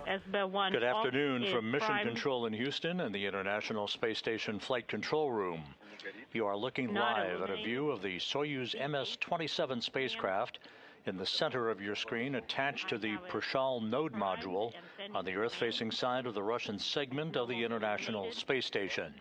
SB1. Good afternoon from Mission Control in Houston and the International Space Station Flight Control Room. You are looking live at a view of the Soyuz MS-27 spacecraft. In the center of your screen, attached to the Prishal node module on the Earth-facing side of the Russian segment of the International Space Station.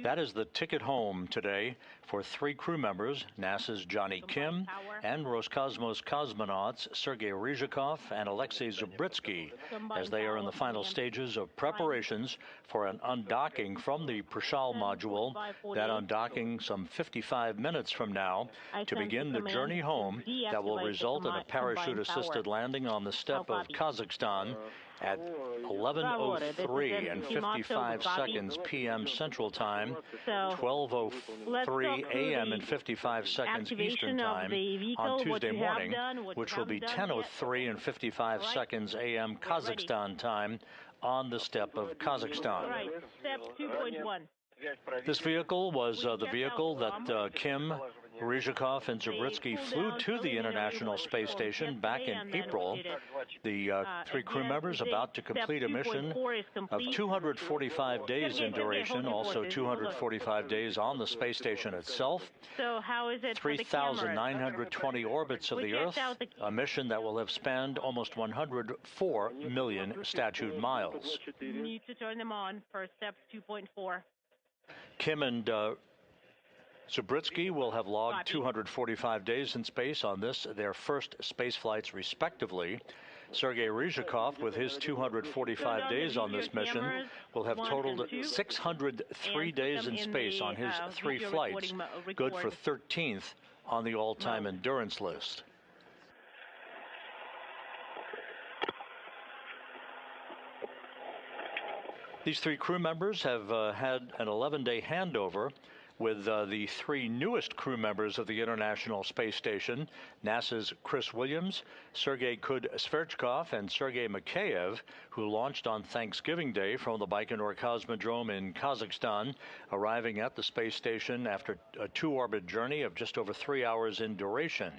That is the ticket home today for three crew members, NASA's Johnny Kim, and Roscosmos cosmonauts Sergei Ryzhikov and Alexei Zubritsky, as they are in the final stages of preparations for an undocking from the Prishal module, that undocking some 55 minutes from now, to begin the journey home that will result in a parachute-assisted landing on the steppe of Kazakhstan at 11:03 and 55 seconds p.m. Central Time, 12:03 a.m. and 55 seconds Eastern Time on Tuesday morning, which will be 10:03 and 55 seconds a.m. Kazakhstan time on the steppe of Kazakhstan. Right, step 2.1. This vehicle was the vehicle that Kim, Ryzhikov, and Zubritsky flew to the International Space Station back in April. The three crew members about to complete a mission of 245 days in duration, also 245 days on the space station itself. So how is it 3,920 orbits of the Earth, a mission that will have spanned almost 104 million statute miles. You need to turn them on for step 2.4. Kim and Zubritsky will have logged 245 days in space on this, their first space flights respectively. Sergei Ryzhikov, with his 245 days on this mission, will have totaled 603 days in space on his three flights, good for 13th on the all-time endurance list. These three crew members have had an 11-day handover with the three newest crew members of the International Space Station, NASA's Chris Williams, Sergei Sverchkov, and Sergei Mikheyev, who launched on Thanksgiving Day from the Baikonur Cosmodrome in Kazakhstan, arriving at the space station after a two-orbit journey of just over 3 hours in duration.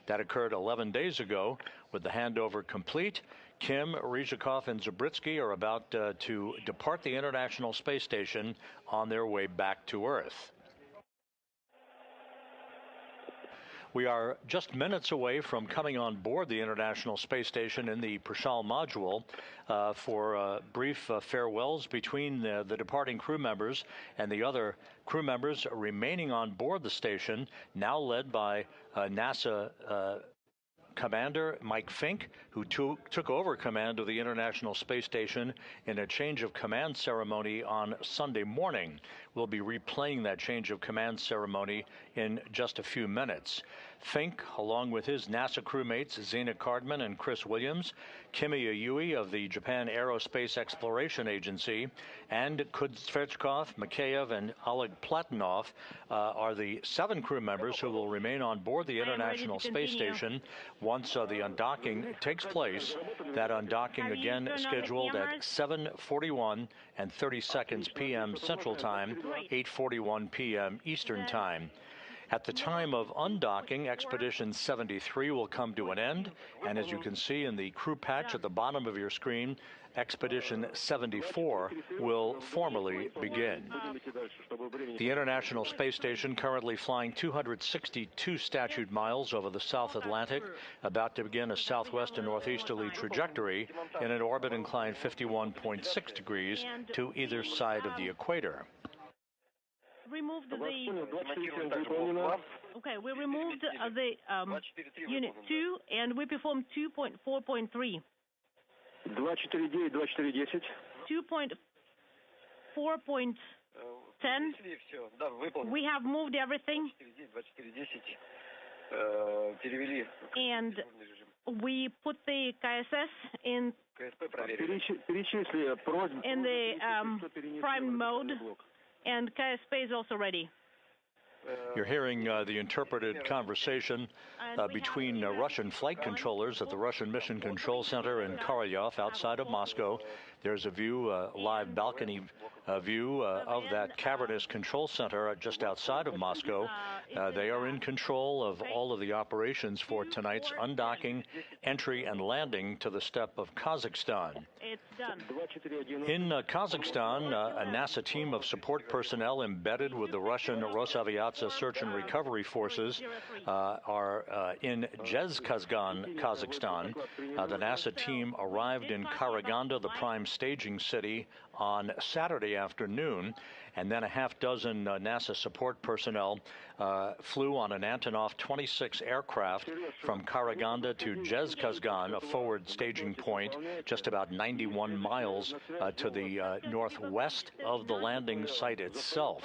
That occurred 11 days ago. With the handover complete, Kim, Ryzhikov, and Zubritsky are about to depart the International Space Station on their way back to Earth. We are just minutes away from coming on board the International Space Station in the Prishal module for brief farewells between the departing crew members and the other crew members remaining on board the station, now led by NASA Commander Mike Fink, who took over command of the International Space Station in a change of command ceremony on Sunday morning. We'll be replaying that change of command ceremony in just a few minutes. Fink, along with his NASA crewmates Zena Cardman and Chris Williams, Kimi Ayui of the Japan Aerospace Exploration Agency, and Kudzvetchkov, Mikheyev, and Oleg Platonov are the 7 crew members who will remain on board the International Space Station once the undocking takes place. That undocking again scheduled at 7:41 and 30 seconds p.m. Central Time, 8:41 p.m. Eastern Time. At the time of undocking, Expedition 73 will come to an end, and as you can see in the crew patch at the bottom of your screen, Expedition 74 will formally begin. The International Space Station currently flying 262 statute miles over the South Atlantic, about to begin a southwest and northeasterly trajectory in an orbit inclined 51.6 degrees to either side of the equator. Removed we removed the Unit 2, and we performed 2.4.3. 2.4.10. We have moved everything, and we put the KSS in the prime mode, and KSP is also ready. You're hearing the interpreted conversation between Russian flight controllers at the Russian Mission Control Center in Korolyov outside of Moscow. There's a view, live balcony view of that cavernous control center just outside of Moscow. They are in control of all of the operations for tonight's undocking, entry, and landing to the steppe of Kazakhstan. It's done. In Kazakhstan, a NASA team of support personnel embedded with the Russian Rosaviatsa search and recovery forces are in Zhezkazgan, Kazakhstan. The NASA team arrived in Karaganda, the prime staging city, on Saturday afternoon, and then a half dozen NASA support personnel flew on an Antonov 26 aircraft from Karaganda to Zhezkazgan, a forward staging point just about 91 miles to the northwest of the landing site itself.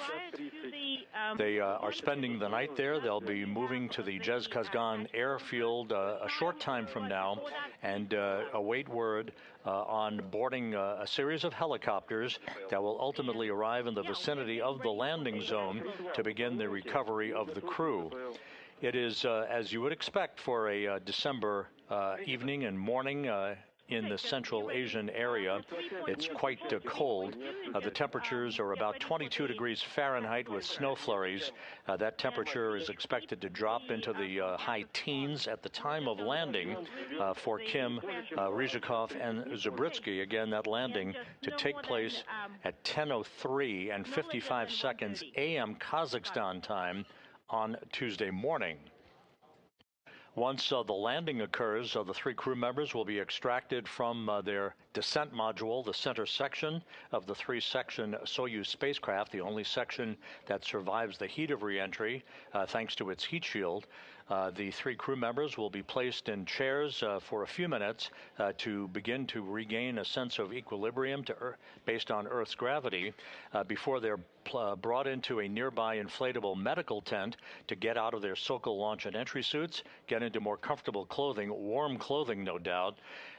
They are spending the night there. They'll be moving to the Zhezkazgan airfield a short time from now and await word on boarding a series of helicopters that will ultimately arrive in the vicinity of the landing zone to begin the recovery of the crew. It is, as you would expect for a December evening and morning in the Central Asian area. It's quite cold. The temperatures are about 22 degrees Fahrenheit with snow flurries. That temperature is expected to drop into the high teens at the time of landing for Kim, Ryzhikov, and Zabritsky. Again, that landing to take place at 10:03 and 55 seconds a.m. Kazakhstan time on Tuesday morning. Once the landing occurs, the three crew members will be extracted from their descent module, the center section of the three-section Soyuz spacecraft, the only section that survives the heat of reentry thanks to its heat shield. The three crew members will be placed in chairs for a few minutes to begin to regain a sense of equilibrium based on Earth's gravity before they're brought into a nearby inflatable medical tent to get out of their Sokol launch and entry suits, get into more comfortable clothing, warm clothing, no doubt.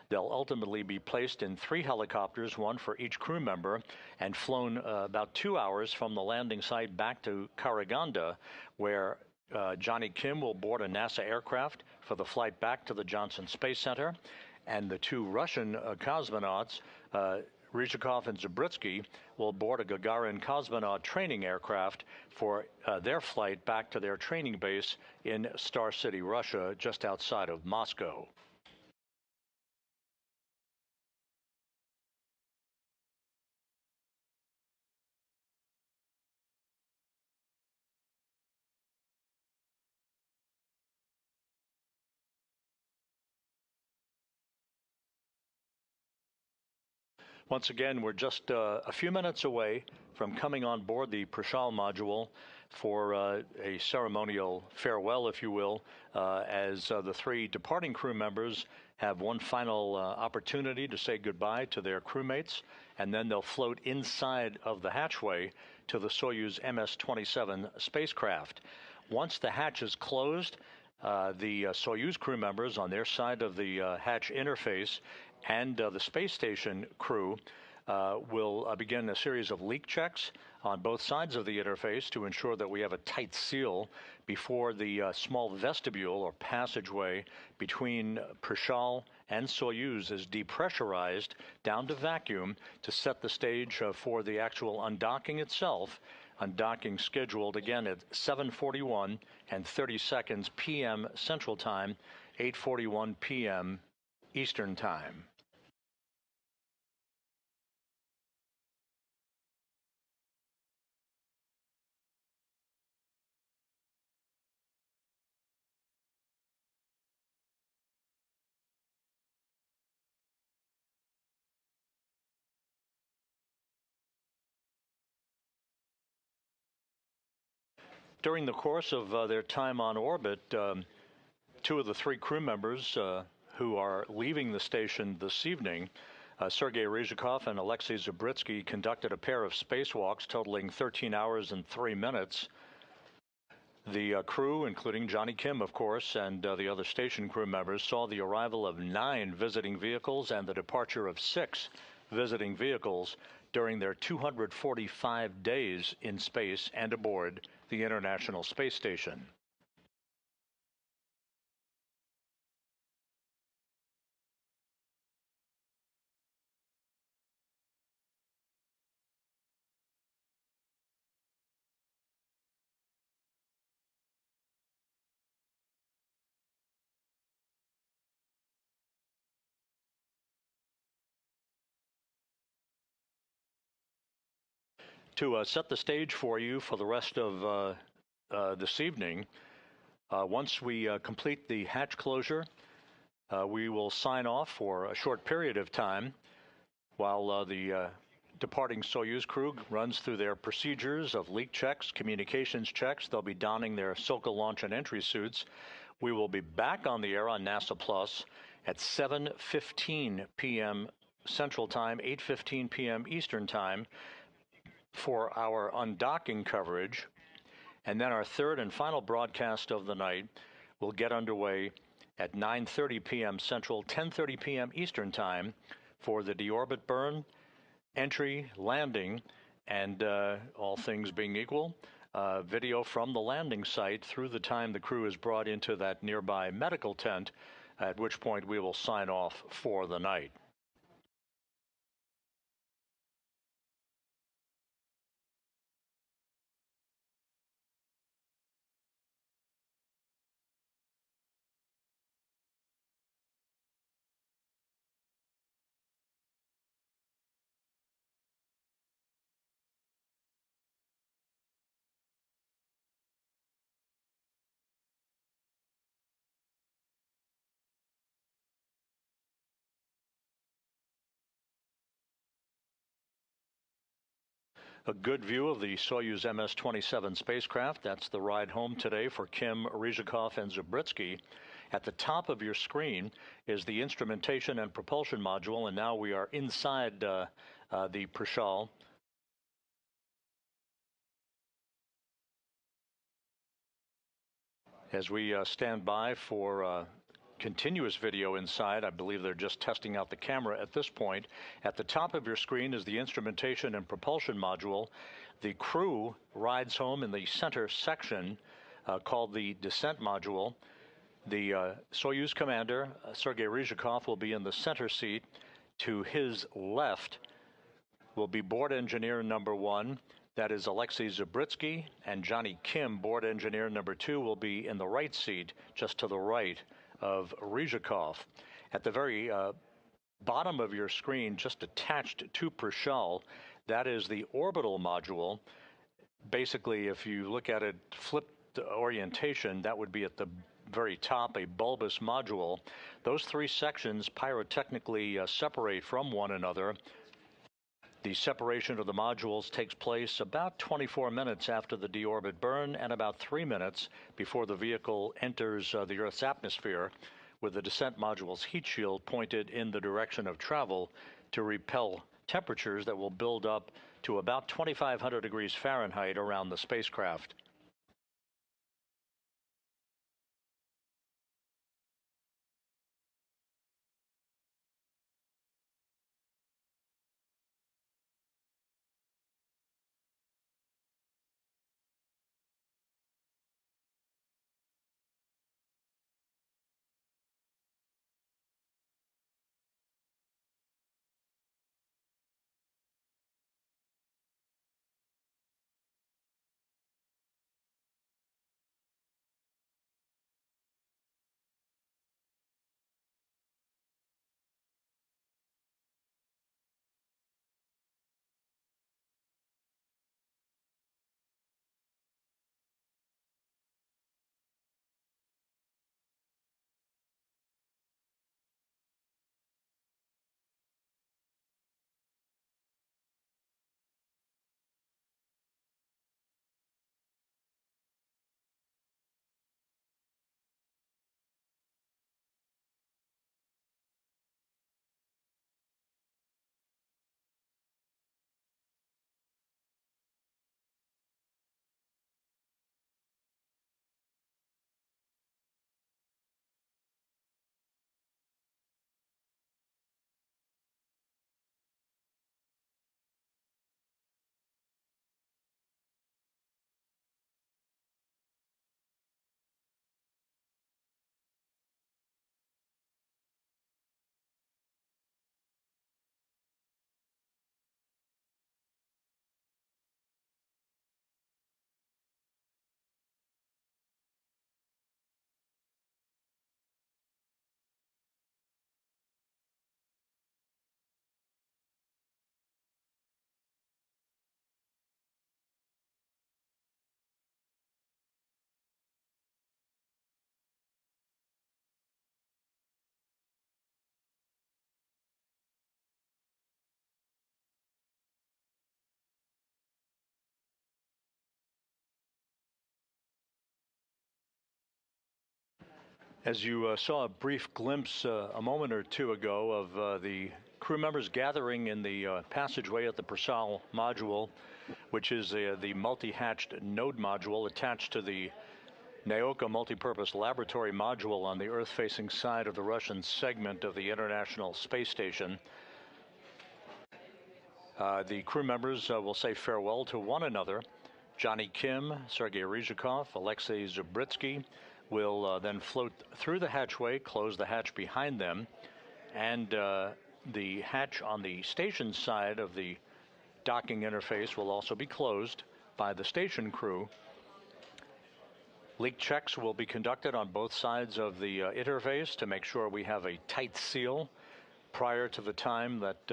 They'll ultimately be placed in 3 helicopters, one for each crew member, and flown about 2 hours from the landing site back to Karaganda, where Johnny Kim will board a NASA aircraft for the flight back to the Johnson Space Center, and the 2 Russian cosmonauts, Ryzhikov and Zabritsky, will board a Gagarin cosmonaut training aircraft for their flight back to their training base in Star City, Russia, just outside of Moscow. Once again, we're just a few minutes away from coming on board the Prishal module for a ceremonial farewell, if you will, as the 3 departing crew members have one final opportunity to say goodbye to their crewmates, and then they'll float inside of the hatchway to the Soyuz MS-27 spacecraft. Once the hatch is closed, the Soyuz crew members on their side of the hatch interface and the space station crew will begin a series of leak checks on both sides of the interface to ensure that we have a tight seal before the small vestibule or passageway between Prishal and Soyuz is depressurized down to vacuum to set the stage for the actual undocking itself. Undocking scheduled again at 7:41 and 30 seconds p.m. Central Time, 8:41 p.m. Eastern Time. During the course of their time on orbit, 2 of the 3 crew members who are leaving the station this evening, Sergei Ryzhikov and Alexei Zabritsky, conducted a pair of spacewalks totaling 13 hours and 3 minutes. The crew, including Johnny Kim, of course, and the other station crew members, saw the arrival of 9 visiting vehicles and the departure of 6 visiting vehicles during their 245 days in space and aboard the International Space Station. To set the stage for you for the rest of this evening, once we complete the hatch closure, we will sign off for a short period of time while the departing Soyuz crew runs through their procedures of leak checks, communications checks. They'll be donning their Soka launch and entry suits. We will be back on the air on NASA Plus at 7:15 p.m. Central Time, 8:15 p.m. Eastern Time for our undocking coverage. And then our third and final broadcast of the night will get underway at 9:30 p.m. Central, 10:30 p.m. Eastern Time for the deorbit burn, entry, landing, and all things being equal, video from the landing site through the time the crew is brought into that nearby medical tent, at which point we will sign off for the night. A good view of the Soyuz MS-27 spacecraft. That's the ride home today for Kim, Ryzhikov, and Zabritsky. At the top of your screen is the instrumentation and propulsion module, and now we are inside the Prishal. As we stand by for continuous video inside, I believe they're just testing out the camera at this point. At the top of your screen is the instrumentation and propulsion module. The crew rides home in the center section called the descent module. The Soyuz commander, Sergei Ryzhikov, will be in the center seat. To his left will be board engineer number 1. That is Alexei Zabritsky, and Johnny Kim, board engineer number 2, will be in the right seat, just to the right of Ryzhikov. At the very bottom of your screen, just attached to Prishal, that is the orbital module. Basically, if you look at it flipped orientation, that would be at the very top, a bulbous module. Those three sections pyrotechnically separate from one another. The separation of the modules takes place about 24 minutes after the deorbit burn and about 3 minutes before the vehicle enters the Earth's atmosphere, with the descent module's heat shield pointed in the direction of travel to repel temperatures that will build up to about 2,500 degrees Fahrenheit around the spacecraft. As you saw a brief glimpse a moment or two ago of the crew members gathering in the passageway at the Prasal module, which is the multi-hatched node module attached to the Naaasa multipurpose laboratory module on the Earth-facing side of the Russian segment of the International Space Station. The crew members will say farewell to one another. Johnny Kim, Sergei Ryzhikov, Alexei Zubritsky will then float through the hatchway, close the hatch behind them, and the hatch on the station side of the docking interface will also be closed by the station crew. Leak checks will be conducted on both sides of the interface to make sure we have a tight seal prior to the time that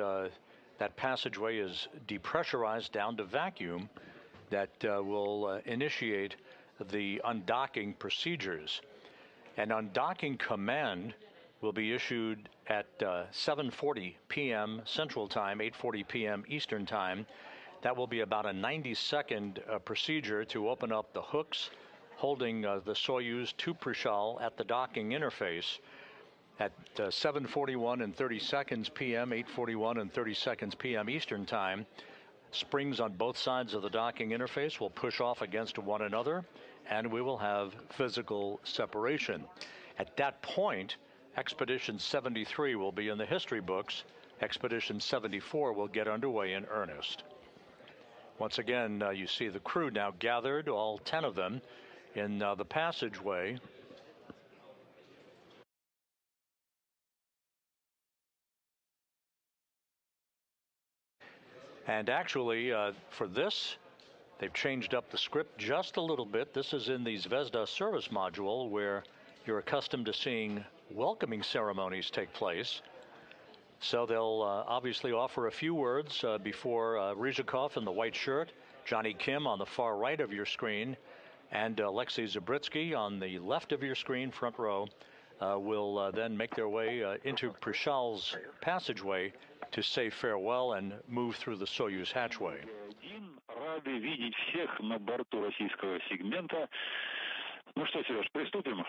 that passageway is depressurized down to vacuum that will initiate the undocking procedures. An undocking command will be issued at 7:40 p.m. Central Time, 8:40 p.m. Eastern Time. That will be about a 90-second procedure to open up the hooks holding the Soyuz to Prishal at the docking interface. At 7:41 and 30 seconds p.m., 8:41 and 30 seconds p.m. Eastern Time, springs on both sides of the docking interface will push off against one another, and we will have physical separation. At that point, Expedition 73 will be in the history books. Expedition 74 will get underway in earnest. Once again, you see the crew now gathered, all 10 of them, in the passageway. And actually, for this, they've changed up the script just a little bit. This is in the Zvezda service module, where you're accustomed to seeing welcoming ceremonies take place. So they'll obviously offer a few words before Ryzhikov in the white shirt, Johnny Kim on the far right of your screen, and Alexei Zubritsky on the left of your screen, front row, will then make their way into Prishal's passageway to say farewell and move through the Soyuz hatchway. Рады видеть всех на борту российского сегмента. Ну что, Сереж, приступим?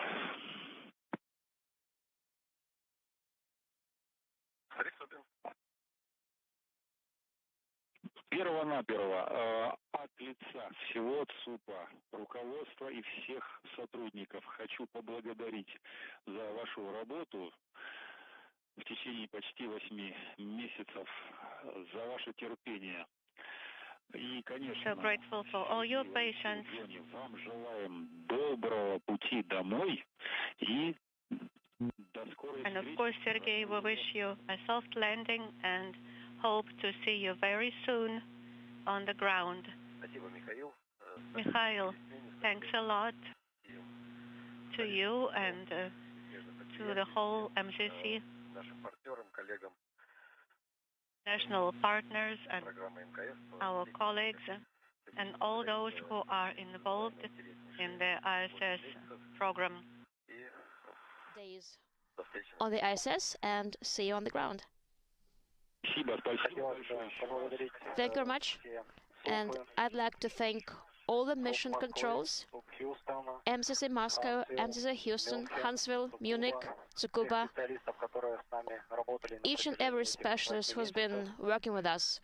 Приступим. Перво-наперво от лица всего ЦУПа, руководства и всех сотрудников хочу поблагодарить за вашу работу в течение почти 8 месяцев, за ваше терпение. И, конечно, so grateful for all your patience. Вам желаем доброго пути домой и до скорой встречи. And of course, Sergei, we wish you a soft landing and hope to see you very soon on the ground. Mikhail, thanks a lot to you and to the whole MCC, national partners and our colleagues and all those who are involved in the ISS program. Days on the ISS and see you on the ground. Thank you very much. And I'd like to thank all the mission controls, MCC Moscow, MCC Houston, Huntsville, Munich, Tsukuba, each and every specialist who's been working with us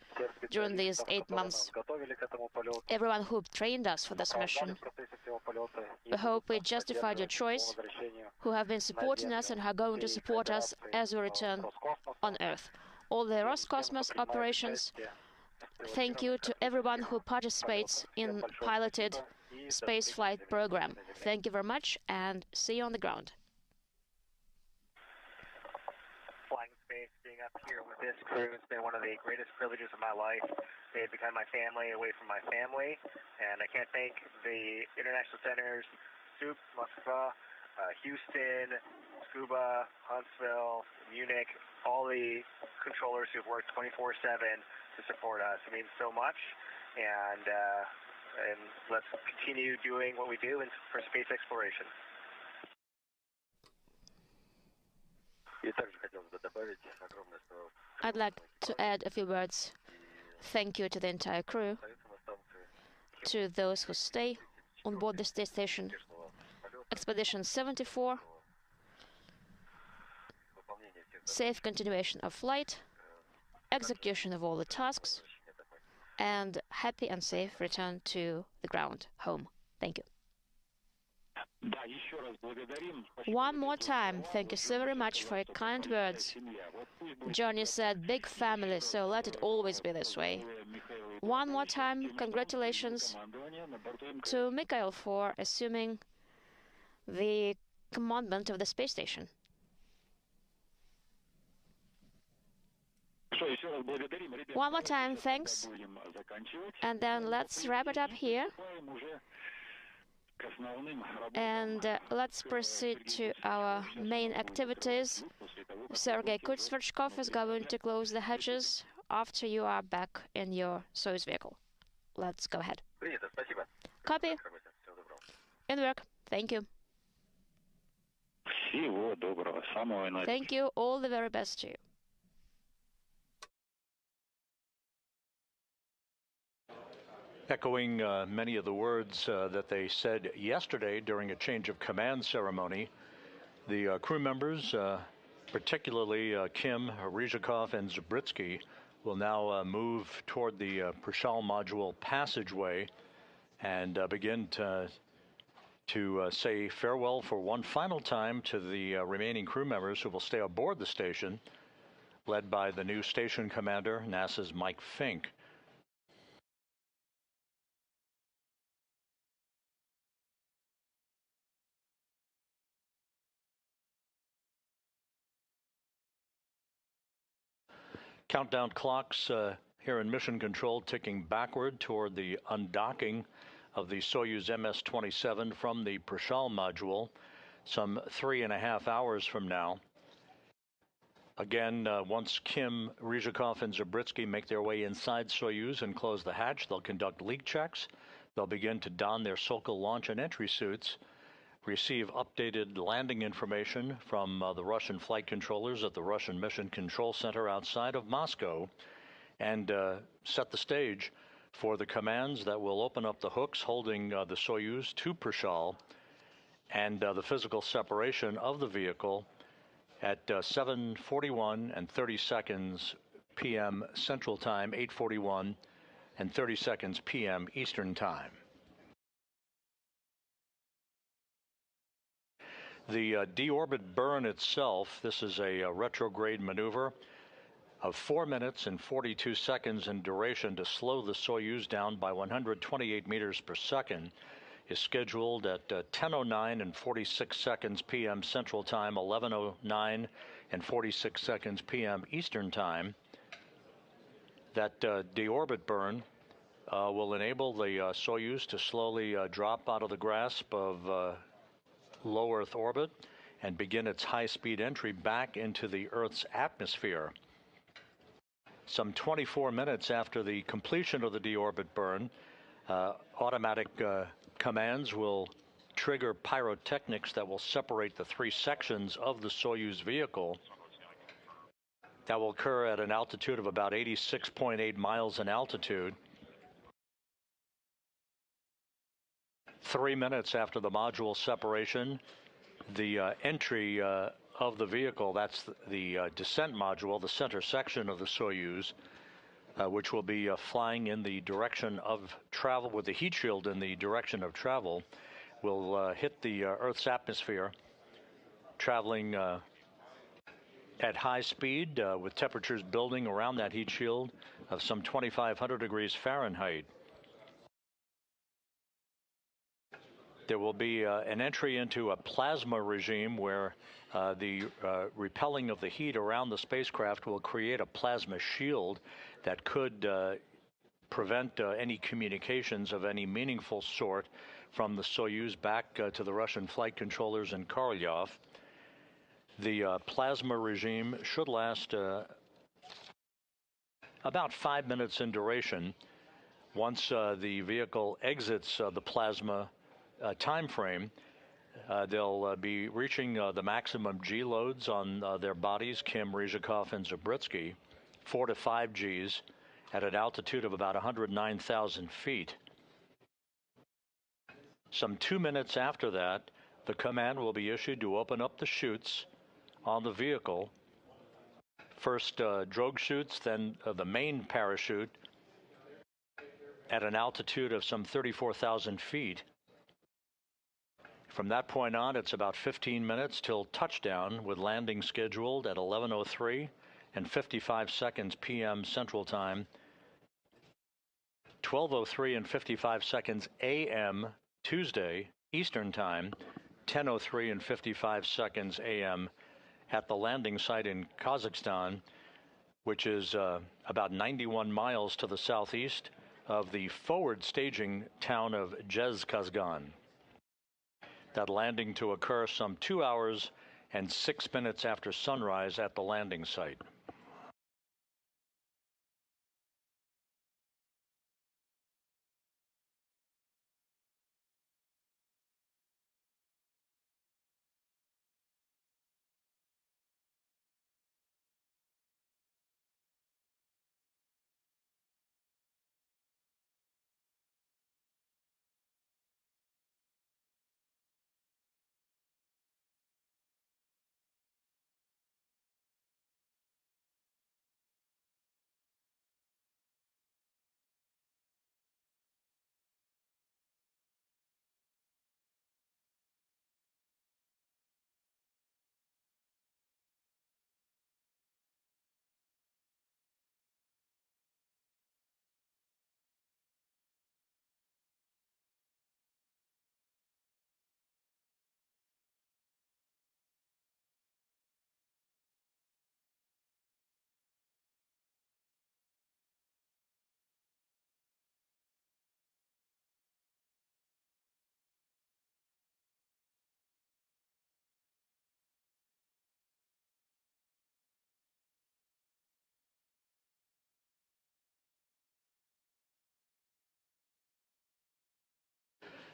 during these 8 months, everyone who trained us for this mission. We hope we justified your choice, who have been supporting us and who are going to support us as we return on Earth. All the Roscosmos operations, thank you to everyone who participates in piloted spaceflight program. Thank you very much and see you on the ground. Flying space, being up here with this crew, it's been one of the greatest privileges of my life. They've become my family away from my family, and I can't thank the international centers, SUP, Moscow, Houston, Tsukuba, Huntsville, Munich, all the controllers who've worked 24/7 to support us. It means so much, and let's continue doing what we do for space exploration. I'd like to add a few words. Thank you to the entire crew, to those who stay on board the space station. Expedition 74 safe continuation of flight, execution of all the tasks, and happy and safe return to the ground, home. Thank you. One more time, thank you so very much for your kind words. Johnny said, big family, so let it always be this way. One more time, congratulations to Mikhail for assuming the commandment of the space station. One more time, thanks. And then let's wrap it up here. And let's proceed to our main activities. Sergei Kutsverchkov is going to close the hatches after you are back in your Soyuz vehicle. Let's go ahead. Copy. In work. Thank you. Thank you. All the very best to you. Echoing many of the words that they said yesterday during a change of command ceremony, the crew members, particularly Kim, Ryzhikov, and Zabritsky, will now move toward the Prishal module passageway and begin to say farewell for one final time to the remaining crew members who will stay aboard the station, led by the new station commander, NASA's Mike Fink. Countdown clocks here in Mission Control ticking backward toward the undocking of the Soyuz MS-27 from the Prishal module some 3.5 hours from now. Again, once Kim, Ryzhikov, and Zabritsky make their way inside Soyuz and close the hatch, they'll conduct leak checks. They'll begin to don their Sokol launch and entry suits, receive updated landing information from the Russian flight controllers at the Russian Mission Control Center outside of Moscow, and set the stage for the commands that will open up the hooks holding the Soyuz to Prishal and the physical separation of the vehicle at 7:41 and 30 seconds p.m. Central Time, 8:41 and 30 seconds p.m. Eastern Time. The deorbit burn itself, this is a retrograde maneuver of 4 minutes and 42 seconds in duration to slow the Soyuz down by 128 meters per second, is scheduled at 10:09 and 46 seconds p.m. Central Time, 11:09 and 46 seconds p.m. Eastern Time. That deorbit burn will enable the Soyuz to slowly drop out of the grasp of low Earth orbit and begin its high-speed entry back into the Earth's atmosphere. Some 24 minutes after the completion of the deorbit burn, automatic commands will trigger pyrotechnics that will separate the three sections of the Soyuz vehicle. That will occur at an altitude of about 86.8 miles in altitude. 3 minutes after the module separation, the entry of the vehicle, that's the descent module, the center section of the Soyuz, which will be flying in the direction of travel with the heat shield in the direction of travel, will hit the Earth's atmosphere, traveling at high speed with temperatures building around that heat shield of some 2,500 degrees Fahrenheit. There will be an entry into a plasma regime where the repelling of the heat around the spacecraft will create a plasma shield that could prevent any communications of any meaningful sort from the Soyuz back to the Russian flight controllers in Korolyov. The plasma regime should last about 5 minutes in duration. Once the vehicle exits the plasma time frame, they'll be reaching the maximum G loads on their bodies, Kim, Ryzhikov, and Zabritsky, 4 to 5 Gs at an altitude of about 109,000 feet. Some 2 minutes after that, the command will be issued to open up the chutes on the vehicle First drogue chutes, then the main parachute at an altitude of some 34,000 feet. From that point on, it's about 15 minutes till touchdown, with landing scheduled at 11:03 and 55 seconds p.m. Central Time, 12:03 and 55 seconds a.m. Tuesday Eastern Time, 10:03 and 55 seconds a.m. at the landing site in Kazakhstan, which is about 91 miles to the southeast of the forward staging town of Zhezkazgan. That landing to occur some 2 hours and 6 minutes after sunrise at the landing site.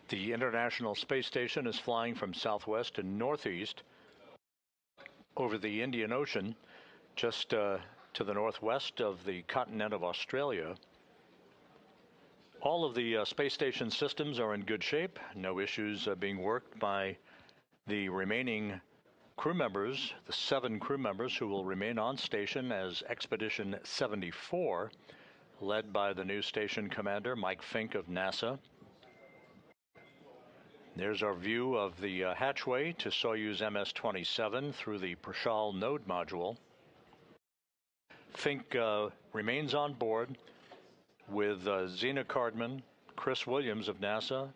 The International Space Station is flying from southwest to northeast over the Indian Ocean, just to the northwest of the continent of Australia. All of the space station systems are in good shape. No issues being worked by the remaining crew members, the 7 crew members who will remain on station as Expedition 74, led by the new station commander, Mike Fink of NASA. There's our view of the hatchway to Soyuz MS-27 through the Prashal node module. Fink remains on board with Zena Cardman, Chris Williams of NASA,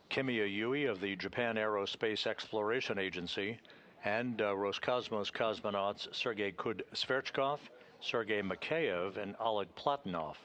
Kimiya Yui of the Japan Aerospace Exploration Agency, and Roscosmos cosmonauts Sergei Kud-Sverchkov, Sergei Mikheyev, and Oleg Platonov.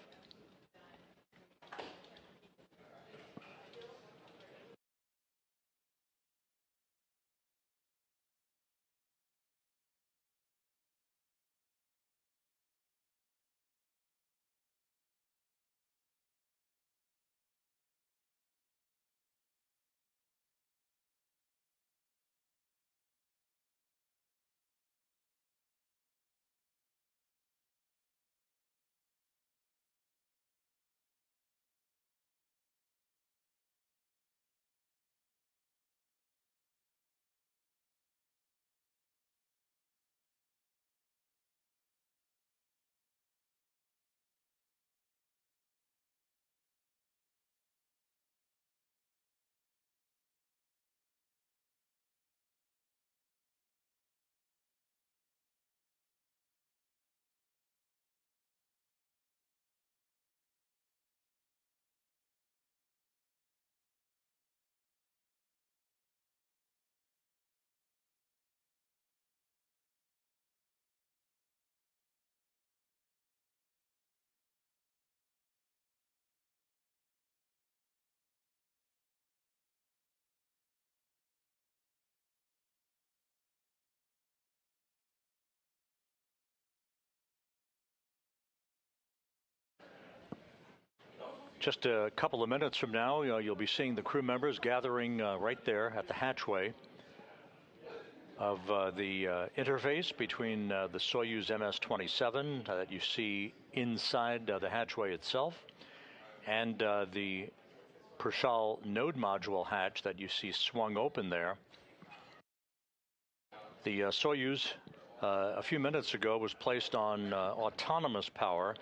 Just a couple of minutes from now, you'll be seeing the crew members gathering right there at the hatchway of the interface between the Soyuz MS-27 that you see inside the hatchway itself and the Prashal node module hatch that you see swung open there. The Soyuz a few minutes ago was placed on autonomous power,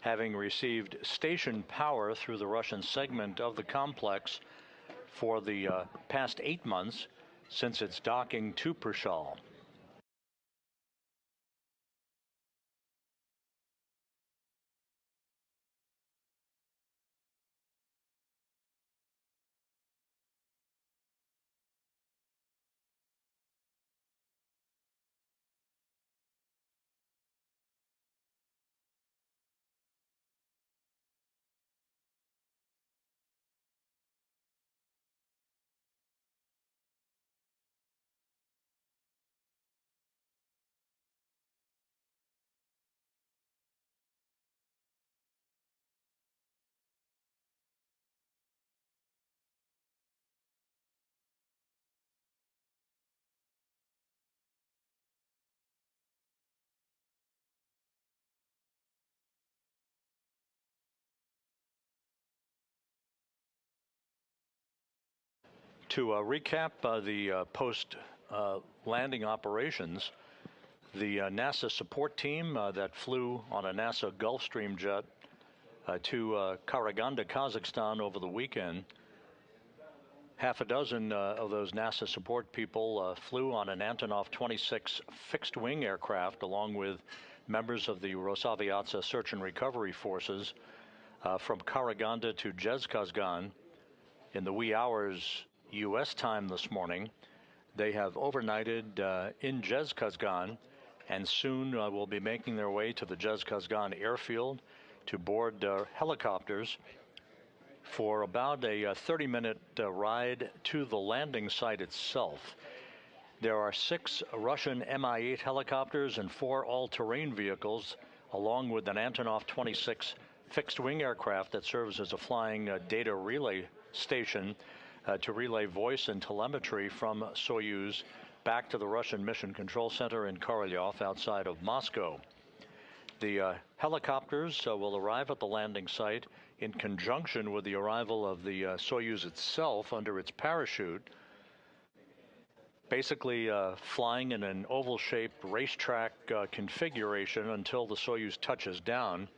having received station power through the Russian segment of the complex for the past 8 months since its docking to Prishal. To recap the post-landing operations, the NASA support team that flew on a NASA Gulfstream jet to Karaganda, Kazakhstan over the weekend, half a dozen of those NASA support people flew on an Antonov 26 fixed-wing aircraft along with members of the Rosaviatsa search and recovery forces from Karaganda to Zhezkazgan in the wee hours U.S. time this morning. They have overnighted in Zhezkazgan and soon will be making their way to the Zhezkazgan airfield to board helicopters for about a 30-minute ride to the landing site itself. There are 6 Russian Mi-8 helicopters and 4 all-terrain vehicles, along with an Antonov 26 fixed-wing aircraft that serves as a flying data relay station to relay voice and telemetry from Soyuz back to the Russian Mission Control Center in Korolyov outside of Moscow. The helicopters will arrive at the landing site in conjunction with the arrival of the Soyuz itself under its parachute, basically flying in an oval-shaped racetrack configuration until the Soyuz touches down,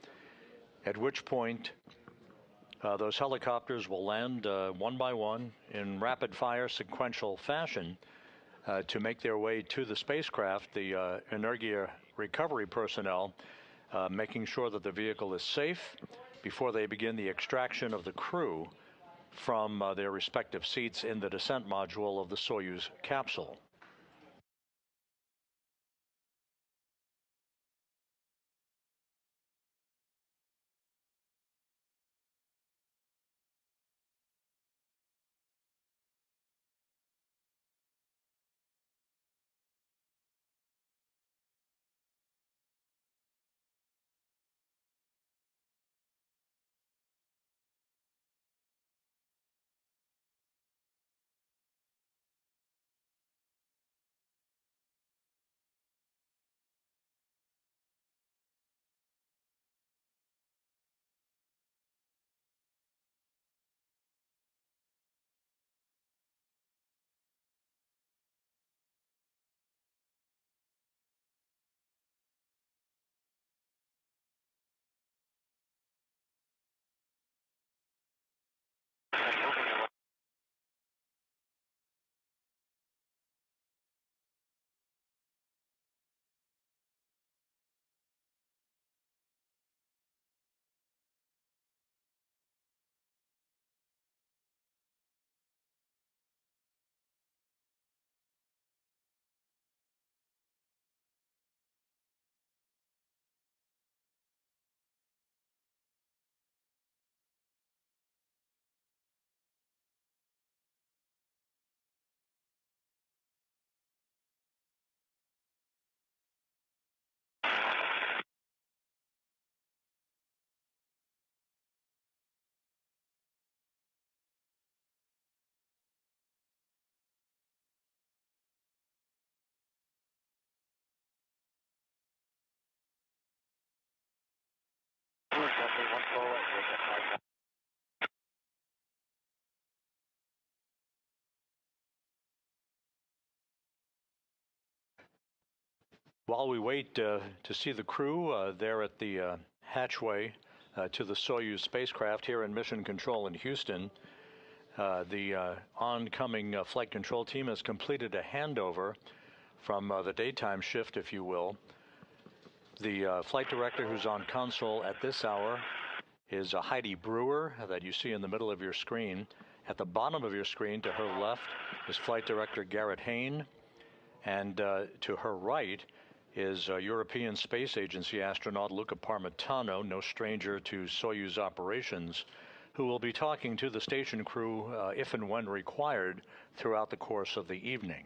at which point those helicopters will land one by one in rapid-fire sequential fashion to make their way to the spacecraft. The Energia recovery personnel making sure that the vehicle is safe before they begin the extraction of the crew from their respective seats in the descent module of the Soyuz capsule. While we wait to see the crew there at the hatchway to the Soyuz spacecraft here in Mission Control in Houston, the oncoming flight control team has completed a handover from the daytime shift, if you will. The flight director who's on console at this hour is Heidi Brewer, that you see in the middle of your screen. At the bottom of your screen to her left is Flight Director Garrett Hayne, and to her right is European Space Agency astronaut Luca Parmitano, no stranger to Soyuz operations, who will be talking to the station crew if and when required throughout the course of the evening.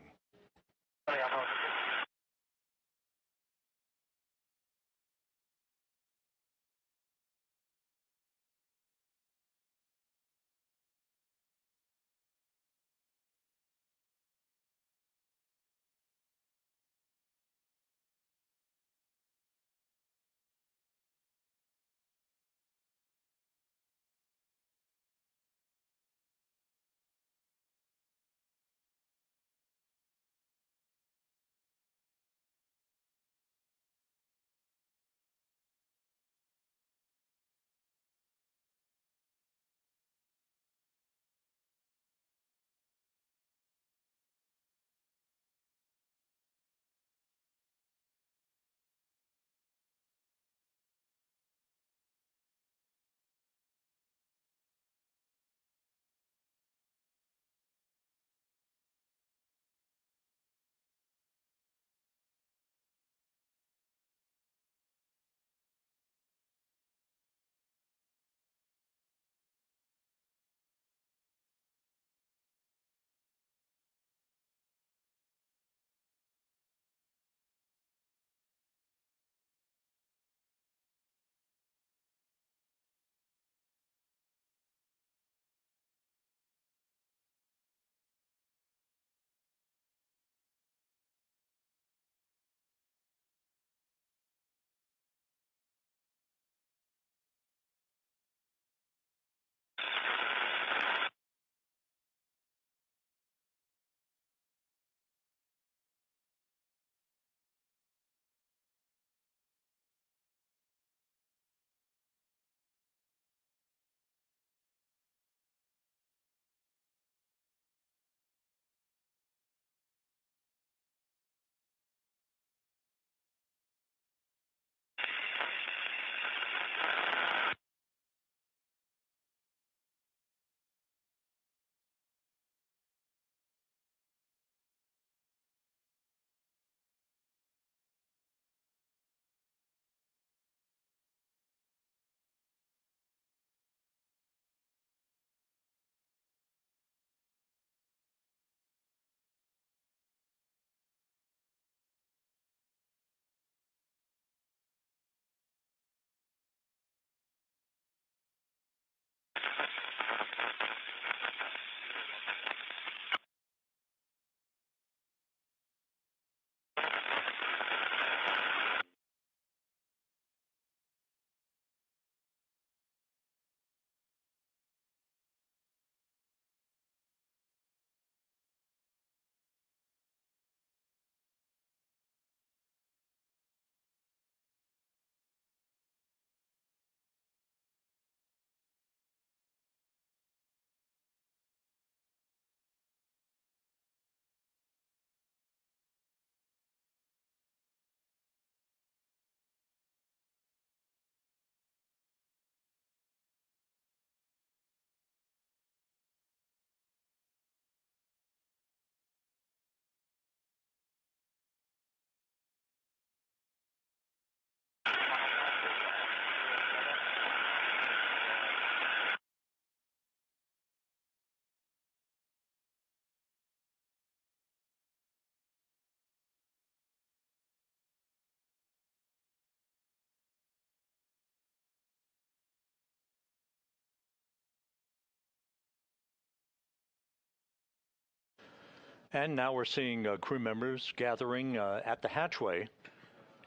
And now we're seeing crew members gathering at the hatchway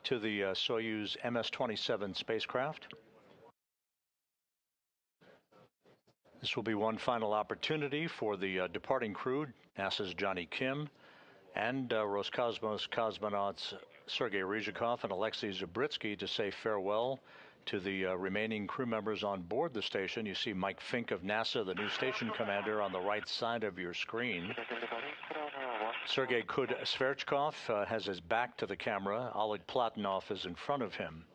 to the Soyuz MS-27 spacecraft. This will be one final opportunity for the departing crew, NASA's Johnny Kim and Roscosmos cosmonauts Sergei Ryzhikov and Alexei Zabritsky to say farewell to the remaining crew members on board the station. You see Mike Fink of NASA, the new station commander, on the right side of your screen. Sergei Sverchkov has his back to the camera. Oleg Platonov is in front of him.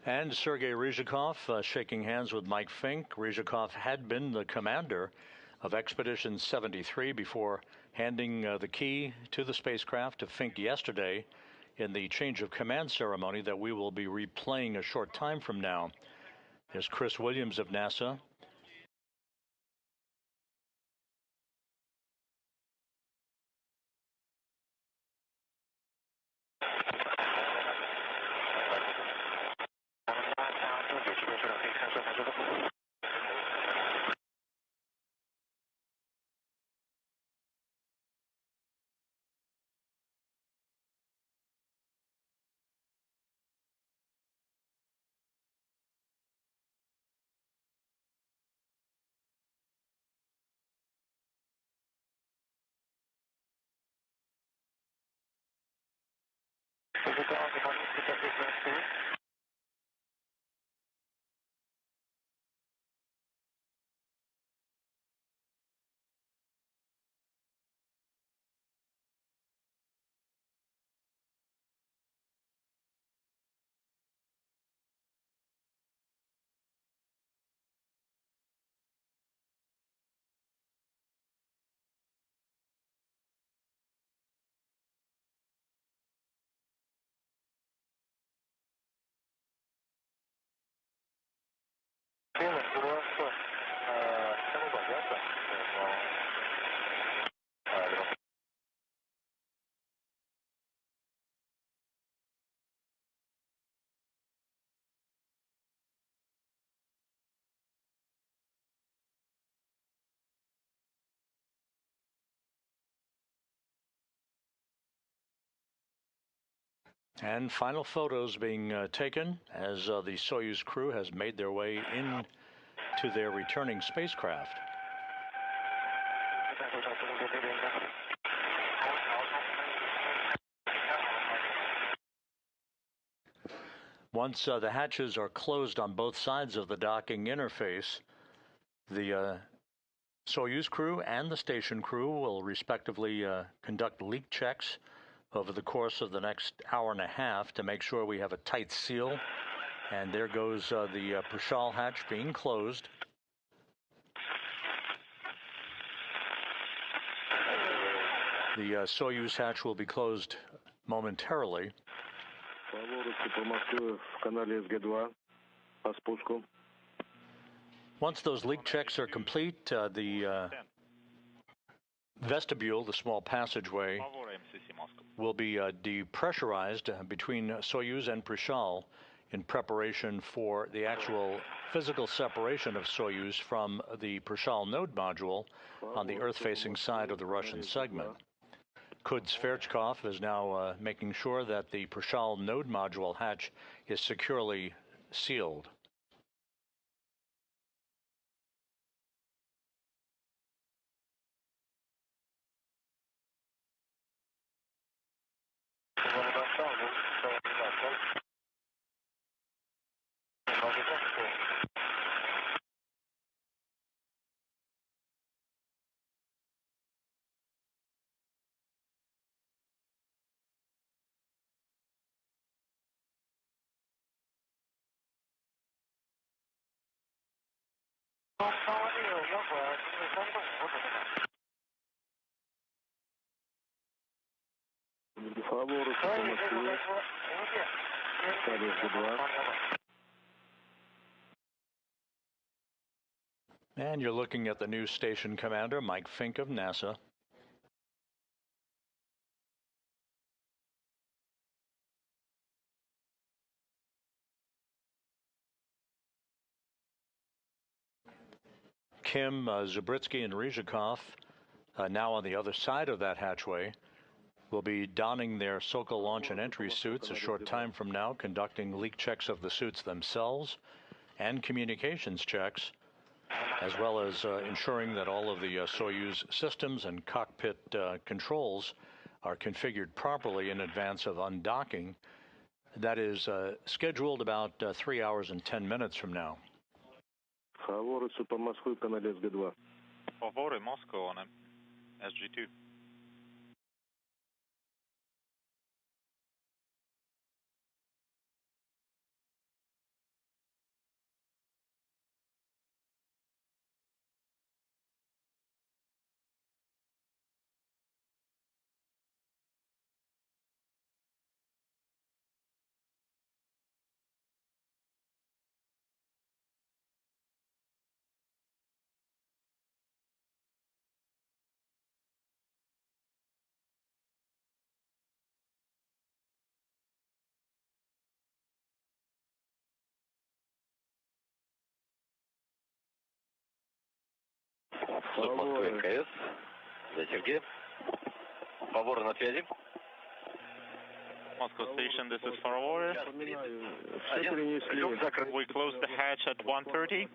And Sergei Ryzhikov shaking hands with Mike Fink. Ryzhikov had been the commander of Expedition 73 before handing the key to the spacecraft to Fink yesterday in the change of command ceremony that we will be replaying a short time from now. There's Chris Williams of NASA. And final photos being taken as the Soyuz crew has made their way in to their returning spacecraft. Once the hatches are closed on both sides of the docking interface, the Soyuz crew and the station crew will respectively conduct leak checks over the course of the next hour and a half to make sure we have a tight seal. And there goes the Prishal hatch being closed. The Soyuz hatch will be closed momentarily. Once those leak checks are complete, the vestibule, the small passageway, will be depressurized between Soyuz and Prishal in preparation for the actual physical separation of Soyuz from the Prishal node module on the Earth-facing side of the Russian segment. Kud Sverchkov is now making sure that the Prishal node module hatch is securely sealed. And you're looking at the new station commander, Mike Fink of NASA. Kim, Zabritsky, and Ryzhikov, now on the other side of that hatchway, will be donning their Sokol launch and entry suits a short time from now, conducting leak checks of the suits themselves and communications checks, as well as ensuring that all of the Soyuz systems and cockpit controls are configured properly in advance of undocking. That is scheduled about 3 hours and 10 minutes from now. Говорится по Москве, канале СГ-2. Фаворы, Москва, на SG2. Суд Москвы МКС. Да, Сергей. Фаворы на связи. Moscow Station, this is Faravar. We closed the hatch at 1:30.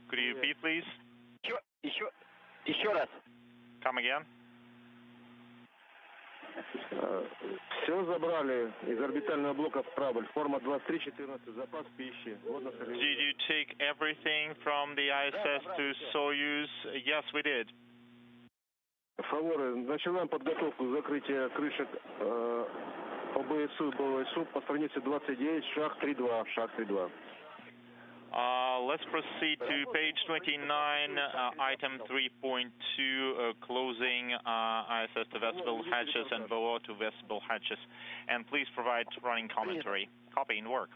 Could you repeat, please? Еще раз. Come again. Все забрали из орбитального блока в Прабль. Форма 2314, запас пищи. Did you take everything from the ISS to Soyuz? Yes, we did. Фаворы, начинаем подготовку закрытия крышек ОБСУ и БВСУ по странице 29, шаг 3.2, шаг 3.2. Let's proceed to page 29, item 3.2, closing ISS to vestibule hatches and BOO to vestibule hatches. And please provide running commentary. Copy in work.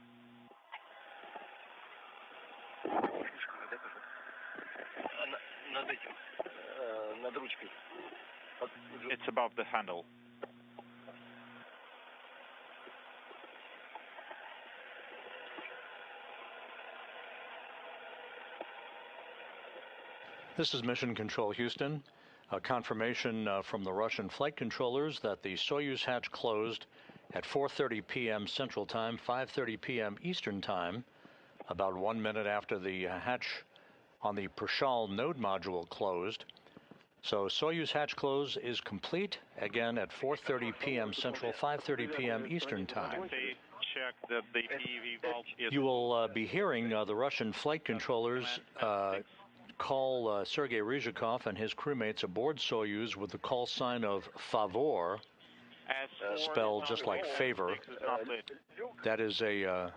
It's above the handle. This is Mission Control Houston. A confirmation from the Russian flight controllers that the Soyuz hatch closed at 4:30 p.m. Central Time, 5:30 p.m. Eastern Time, about 1 minute after the hatch on the Prishal node module closed. So Soyuz hatch close is complete, again at 4:30 p.m. Central, 5:30 p.m. Eastern Time. Check that the PEV valve is... You will be hearing the Russian flight controllers call Sergei Ryzhikov and his crewmates aboard Soyuz with the call sign of Favor, spelled just like favor. That is a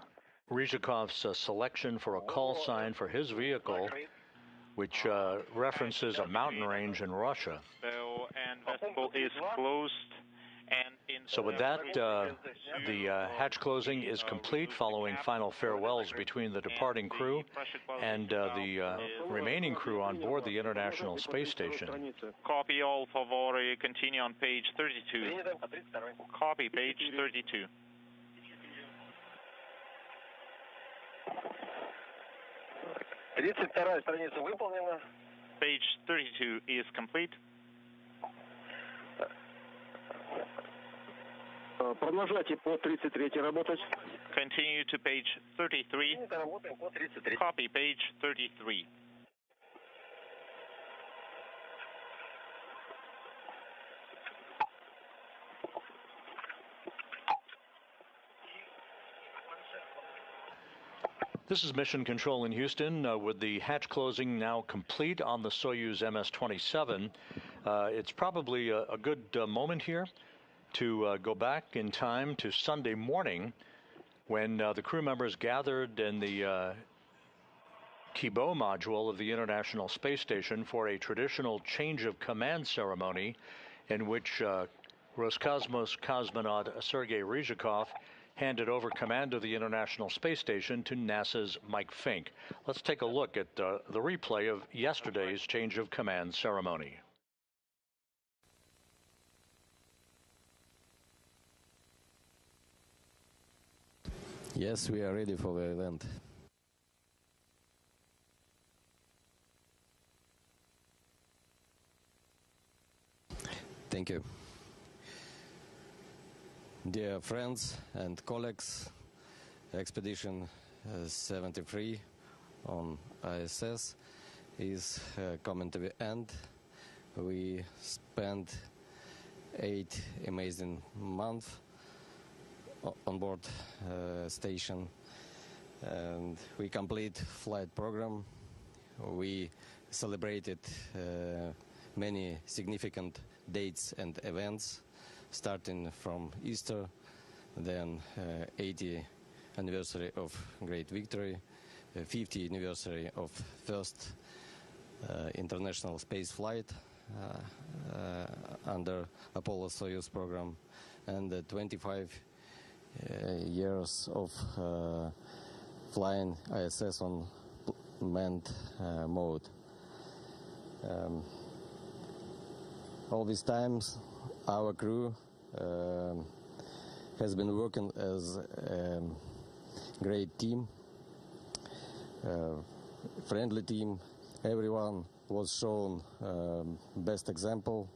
Ryzhikov's selection for a call sign for his vehicle, which references a mountain range in Russia. And vestibule is closed. So with that, the hatch closing is complete following final farewells between the departing crew and the remaining crew on board the International Space Station. Copy all, favore, continue on page 32. Copy page 32. Page 32 is complete. Продолжайте по 33 работать. Continue to page 33. Copy page 33. This is Mission Control in Houston with the hatch closing now complete on the Soyuz MS-27. It's probably a good moment here to go back in time to Sunday morning when the crew members gathered in the Kibo module of the International Space Station for a traditional change of command ceremony in which Roscosmos cosmonaut Sergei Ryzhikov handed over command of the International Space Station to NASA's Mike Fink. Let's take a look at the replay of yesterday's change of command ceremony. Yes, we are ready for the event. Thank you. Dear friends and colleagues, Expedition 73 on ISS is coming to the end. We spent 8 amazing months on board station, and we complete flight program. We celebrated many significant dates and events, starting from Easter, then 80th anniversary of Great Victory, 50th anniversary of first international space flight under Apollo-Soyuz program, and 25 years of flying ISS on manned mode. All these times, our crew has been working as a great team, friendly team. Everyone was shown best example,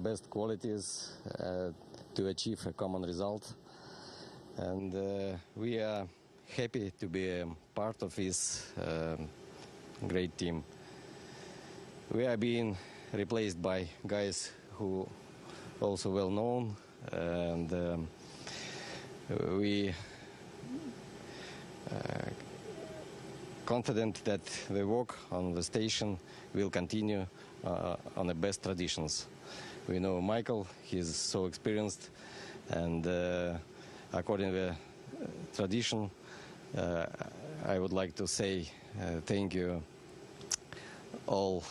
best qualities to achieve a common result. And we are happy to be a part of this great team. We are being replaced by guys who also well known, and we confident that the work on the station will continue on the best traditions. We know Michael, he's so experienced, and according to the tradition, I would like to say thank you all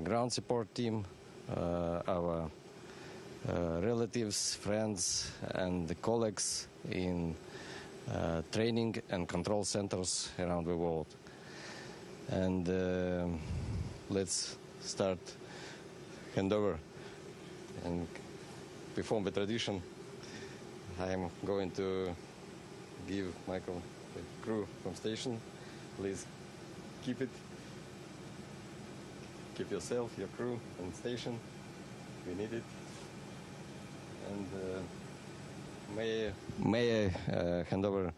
ground support team, our relatives, friends, and colleagues in training and control centers around the world. And let's start handover and perform the tradition. I'm going to give Michael the crew from station. Please keep it. Keep yourself, your crew, and station. We need it. And may I hand over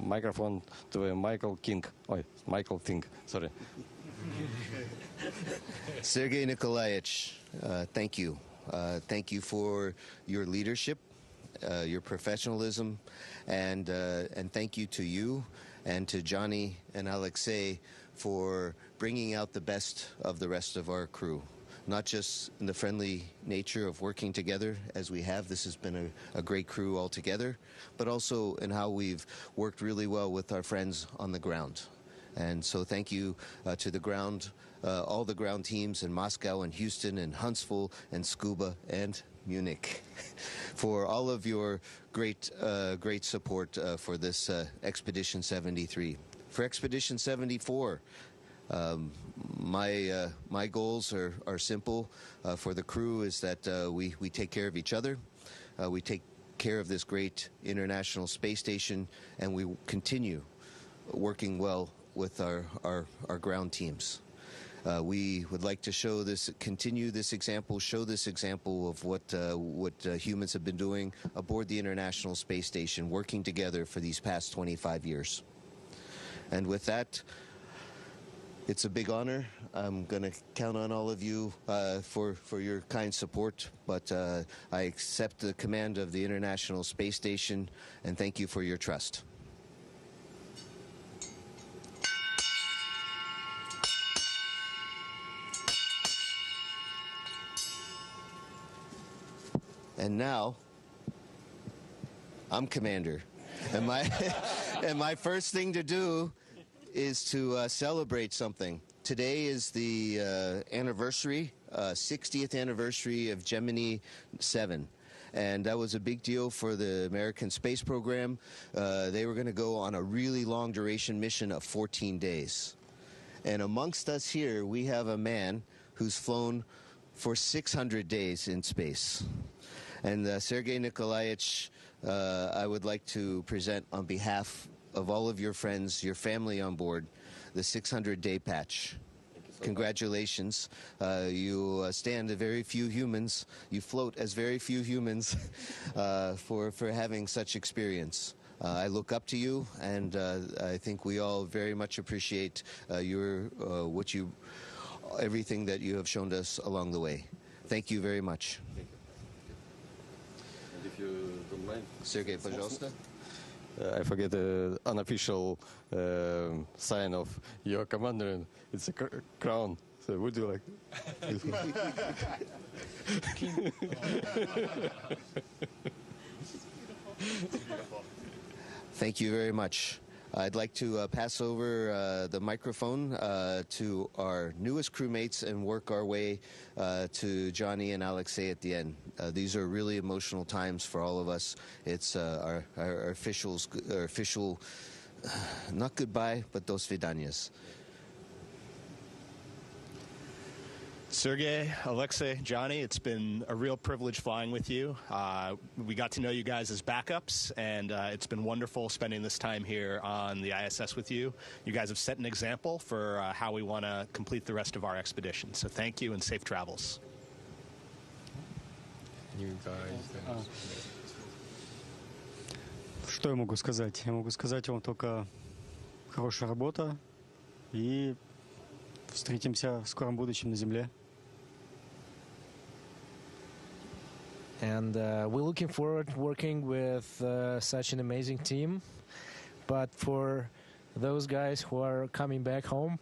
microphone to Michael King. Oh, Michael Fink. Sorry. Sergei Nikolaevich, thank you. Thank you for your leadership, your professionalism, and thank you to you and to Johnny and Alexei for bringing out the best of the rest of our crew. Not just in the friendly nature of working together as we have. This has been a great crew altogether, but also in how we've worked really well with our friends on the ground. And so thank you to the ground, all the ground teams in Moscow and Houston and Huntsville and Scuba and Munich for all of your great support for this Expedition 73. For Expedition 74, my goals are simple for the crew, is that we take care of each other, we take care of this great International Space Station, and we continue working well with our ground teams. We would like to continue this example, show this example of what humans have been doing aboard the International Space Station, working together for these past 25 years. And with that, it's a big honor. I'm going to count on all of you for your kind support, but I accept the command of the International Space Station, and thank you for your trust. And now, I'm commander. And my first thing to do is to celebrate something. Today is the anniversary, 60th anniversary of Gemini 7. And that was a big deal for the American space program. They were going to go on a really long duration mission of 14 days. And amongst us here, we have a man who's flown for 600 days in space. And Sergei Nikolaevich, I would like to present on behalf of all of your friends, your family on board, the 600-day patch. Congratulations. You stand a very few humans. You float as very few humans for having such experience. I look up to you, and I think we all very much appreciate everything that you have shown us along the way. Thank you very much. Thank you. And if you don't mind, Sergey, пожалуйста. I forget the unofficial sign of your commander. It's a crown. So would you like? Thank you very much. I'd like to pass over the microphone to our newest crewmates and work our way to Johnny and Alexei at the end. These are really emotional times for all of us. It's our official, not goodbye, but dos vidanias. Sergey, Alexei, Johnny, it's been a real privilege flying with you. We got to know you guys as backups, and it's been wonderful spending this time here on the ISS with you. You guys have set an example for how we want to complete the rest of our expedition. So thank you and safe travels. Что я могу сказать? Я могу сказать вам только хорошая работа и встретимся в скором будущем на Земле. And we're looking forward to working with such an amazing team. But for those guys who are coming back home,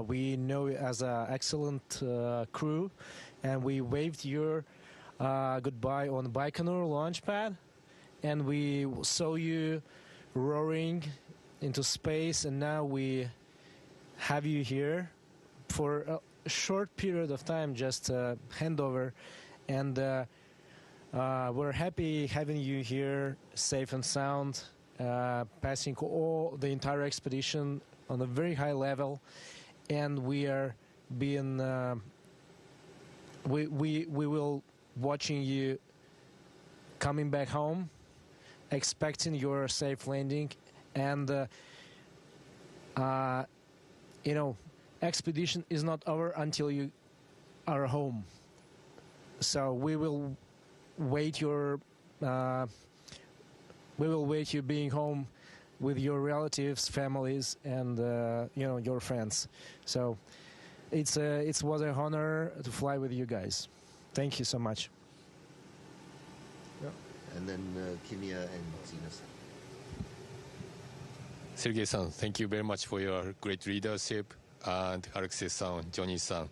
we know you as an excellent crew, and we waved your goodbye on Baikonur launch pad, and we saw you roaring into space, and now we have you here for a short period of time, just handover, and we're happy having you here safe and sound, passing all the entire expedition on a very high level, and we are being we will watching you coming back home, expecting your safe landing, and you know, expedition is not over until you are home. So we will wait you being home with your relatives, families, and you know, your friends. So it was an honor to fly with you guys. Thank you so much. Yeah. And then Kimia and Zina-san. Sergei-san, thank you very much for your great leadership. And Alexei-san, Johnny-san,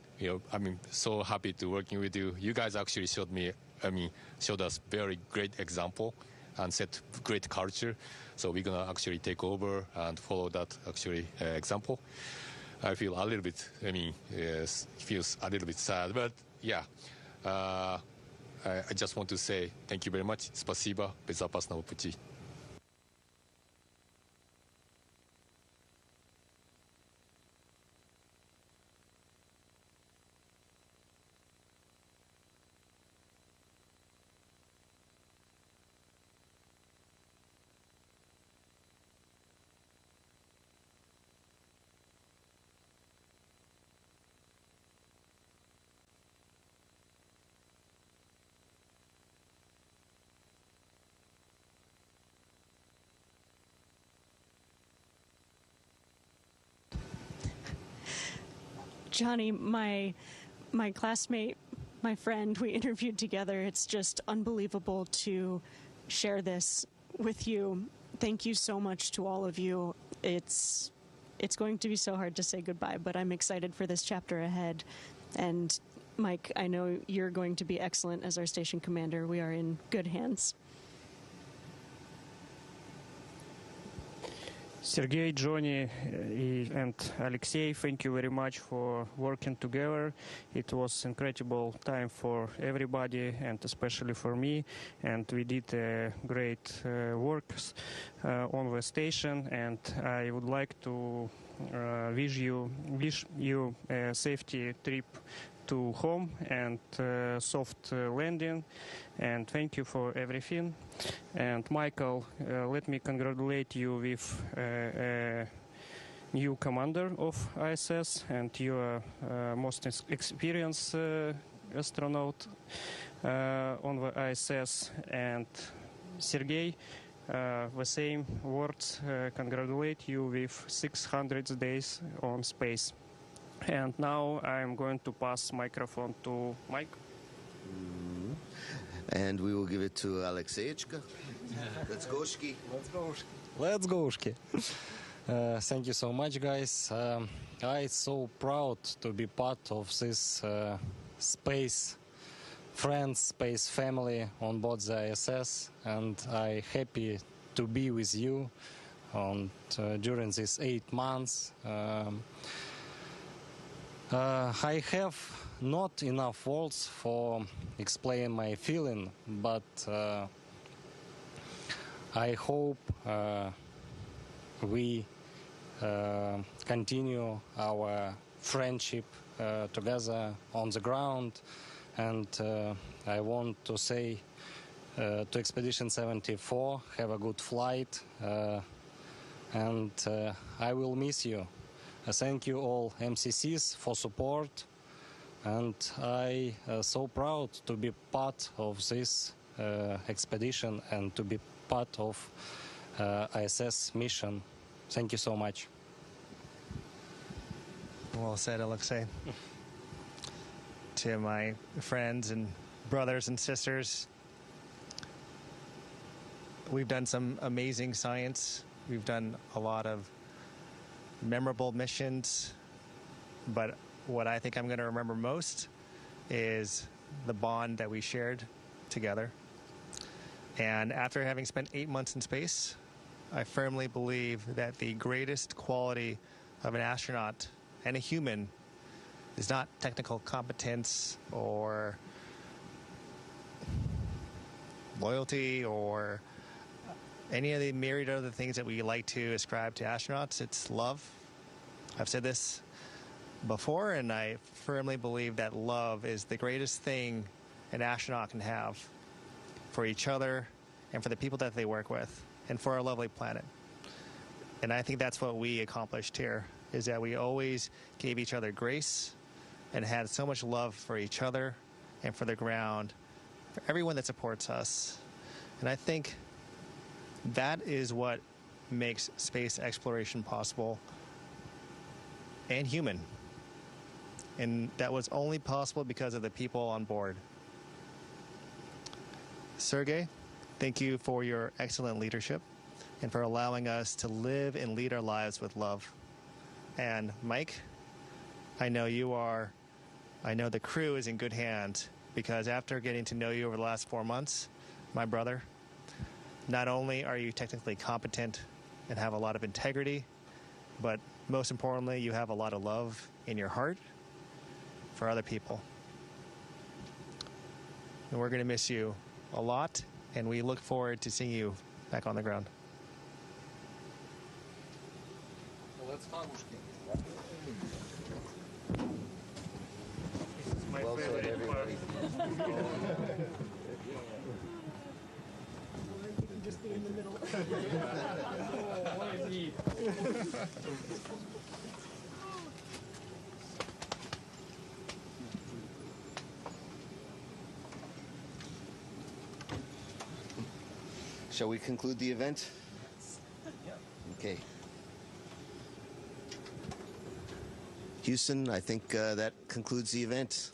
I'm so happy to working with you. You guys actually showed us very great example and set great culture. So we're gonna actually take over and follow that example. I feel a little bit, feels a little bit sad, but yeah. I just want to say thank you very much. Спасибо, безопасного пути. Johnny, my classmate, my friend, we interviewed together. It's just unbelievable to share this with you. Thank you so much to all of you. It's going to be so hard to say goodbye, but I'm excited for this chapter ahead. And Mike, I know you're going to be excellent as our station commander. We are in good hands. Sergey, Johnny, and Alexei, thank you very much for working together. It was incredible time for everybody and especially for me. And we did great works on the station. And I would like to wish you a safety trip to home and soft landing, and thank you for everything. And Michael, let me congratulate you with new commander of ISS, and you are most experienced astronaut on the ISS. And Sergey, the same words, congratulate you with 600 days on space. And now I'm going to pass microphone to Mike. And we will give it to Alexeychka. Let's go, Shki. Let's go, Shki. Thank you so much, guys. I'm so proud to be part of this space friends, space family on board the ISS, and I'm happy to be with you during these 8 months. I have not enough words for explain my feeling, but I hope we continue our friendship together on the ground. And I want to say to Expedition 74, have a good flight, and I will miss you. Thank you all MCCs for support, and I so proud to be part of this expedition and to be part of ISS mission. Thank you so much. Well said, Alexei. To my friends and brothers and sisters, we've done some amazing science. We've done a lot of memorable missions, but what I think I'm going to remember most is the bond that we shared together. And after having spent 8 months in space, I firmly believe that the greatest quality of an astronaut and a human is not technical competence or loyalty or any of the myriad other things that we like to ascribe to astronauts. It's love. I've said this before, and I firmly believe that love is the greatest thing an astronaut can have for each other and for the people that they work with and for our lovely planet. And I think that's what we accomplished here, is that we always gave each other grace and had so much love for each other and for the ground, for everyone that supports us. And I think that is what makes space exploration possible and human. And that was only possible because of the people on board. Sergey, thank you for your excellent leadership and for allowing us to live and lead our lives with love. And Mike, I know the crew is in good hands, because after getting to know you over the last 4 months, my brother, not only are you technically competent and have a lot of integrity, but most importantly, you have a lot of love in your heart for other people. And we're going to miss you a lot, and we look forward to seeing you back on the ground. Well said, everybody. Just be in the middle. Shall we conclude the event? Okay. Houston, I think that concludes the event.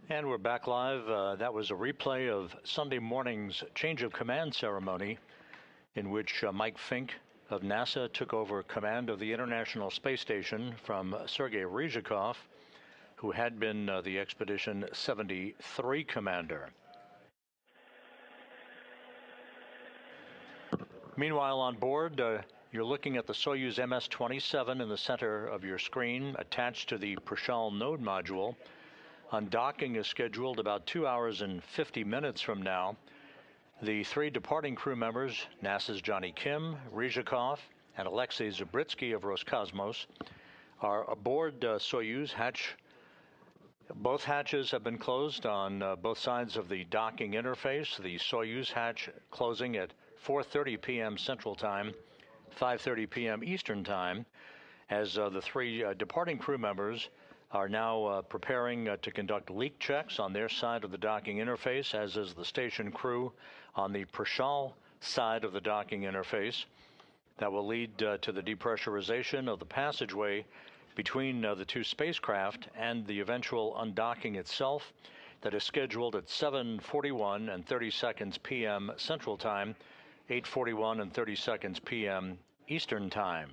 And we're back live. That was a replay of Sunday morning's change of command ceremony, in which Mike Fink of NASA took over command of the International Space Station from Sergei Ryzhikov, who had been the Expedition 73 commander. Meanwhile, on board, you're looking at the Soyuz MS-27 in the center of your screen, attached to the Prishal node module. Undocking is scheduled about 2 hours and 50 minutes from now. The three departing crew members, NASA's Johnny Kim, Ryzhikov, and Alexei Zabritsky of Roscosmos, are aboard Soyuz hatch. Both hatches have been closed on both sides of the docking interface. The Soyuz hatch closing at 4:30 p.m. Central Time, 5:30 p.m. Eastern Time, as the three departing crew members are now preparing to conduct leak checks on their side of the docking interface, as is the station crew on the Prishal side of the docking interface. That will lead to the depressurization of the passageway between the two spacecraft and the eventual undocking itself, that is scheduled at 7:41 and 30 seconds p.m. Central Time, 8:41 and 30 seconds p.m. Eastern Time.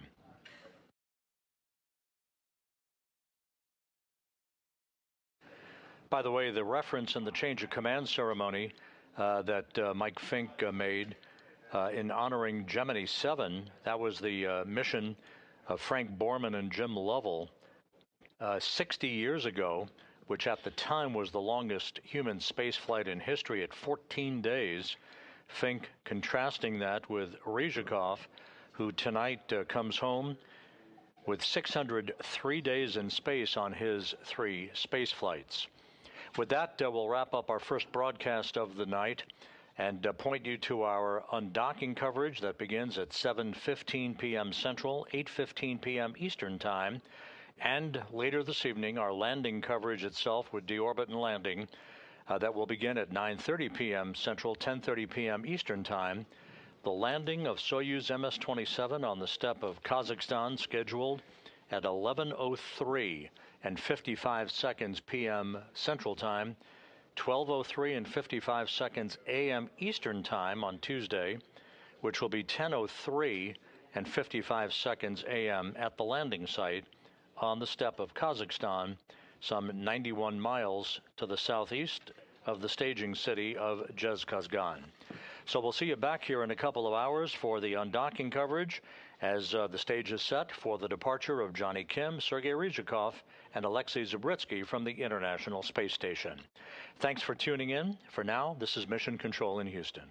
By the way, the reference in the change of command ceremony that Mike Fink made in honoring Gemini 7, that was the mission of Frank Borman and Jim Lovell 60 years ago, which at the time was the longest human spaceflight in history at 14 days. Fink contrasting that with Ryzhikov, who tonight comes home with 603 days in space on his 3 space flights. With that, we'll wrap up our first broadcast of the night and point you to our undocking coverage that begins at 7:15 p.m. Central, 8:15 p.m. Eastern Time, and later this evening, our landing coverage itself with deorbit and landing that will begin at 9:30 p.m. Central, 10:30 p.m. Eastern Time. The landing of Soyuz MS-27 on the steppe of Kazakhstan scheduled at 11:03 and 55 seconds p.m. Central Time, 12:03 and 55 seconds a.m. Eastern Time on Tuesday, which will be 10:03 and 55 seconds a.m. at the landing site on the steppe of Kazakhstan, some 91 miles to the southeast of the staging city of Zhezkazgan. So we'll see you back here in a couple of hours for the undocking coverage as the stage is set for the departure of Johnny Kim, Sergei Ryzhikov, and Alexei Zabritsky from the International Space Station. Thanks for tuning in. For now, this is Mission Control in Houston.